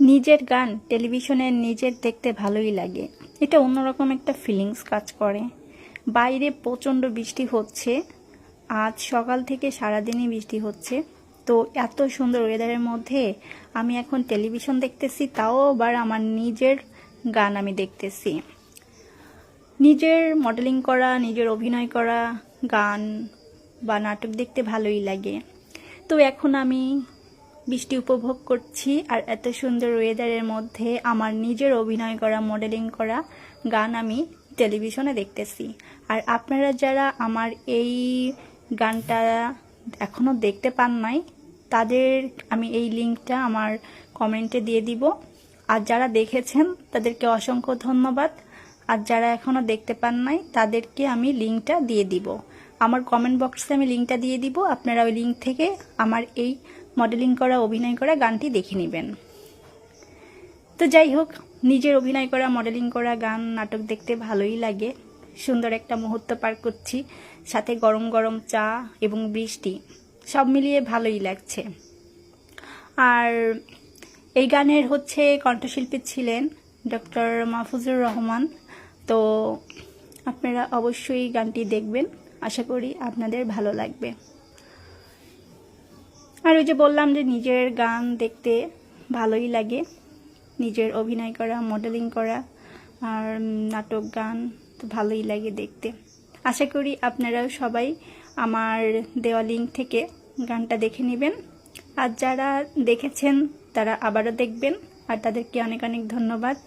নিজের গান টেলিভিশনে নিজের দেখতে ভালোই লাগে। এটা অন্যরকম একটা ফিলিংস কাজ করে। বাইরে প্রচণ্ড বৃষ্টি হচ্ছে, আজ সকাল থেকে সারাদিনই বৃষ্টি হচ্ছে। তো এত সুন্দর ওয়েদারের মধ্যে আমি এখন টেলিভিশন দেখতেছি, তাও আবার আমার নিজের গান আমি দেখতেছি। নিজের মডেলিং করা, নিজের অভিনয় করা গান বা নাটক দেখতে ভালোই লাগে। তো এখন আমি বৃষ্টি উপভোগ করছি, আর এত সুন্দর ওয়েদারের মধ্যে আমার নিজের অভিনয় করা, মডেলিং করা গান আমি টেলিভিশনে দেখতেছি। আর আপনারা যারা আমার এই গানটা এখনও দেখতে পান নাই, তাদের আমি এই লিঙ্কটা আমার কমেন্টে দিয়ে দিব। আর যারা দেখেছেন তাদেরকে অসংখ্য ধন্যবাদ। আর যারা এখনও দেখতে পান নাই তাদেরকে আমি লিঙ্কটা দিয়ে দিব। আমার কমেন্ট বক্সে আমি লিঙ্কটা দিয়ে দিব, আপনারা ওই লিঙ্ক থেকে আমার এই মডেলিং করা, অভিনয় করা গানটি দেখে নেবেন। তো যাই হোক, নিজের অভিনয় করা, মডেলিং করা গান, নাটক দেখতে ভালোই লাগে। সুন্দর একটা মুহূর্ত পার করছি, সাথে গরম গরম চা এবং বৃষ্টি, সব মিলিয়ে ভালোই লাগছে। আর এই গানের কণ্ঠশিল্পী ছিলেন ডক্টর মাহফুজুর রহমান। তো আপনারা অবশ্যই গানটি দেখবেন, আশা করি আপনাদের ভালো লাগবে। আর ওই যে বললাম যে নিজের গান দেখতে ভালোই লাগে, নিজের অভিনয় করা, মডেলিং করা আর নাটক গান তো ভালোই লাগে দেখতে। আশা করি আপনারাও সবাই আমার দেওয়া লিঙ্ক থেকে গানটা দেখে নেবেন। আর যারা দেখেছেন তারা আবারও দেখবেন, আর তাদেরকে অনেক অনেক ধন্যবাদ।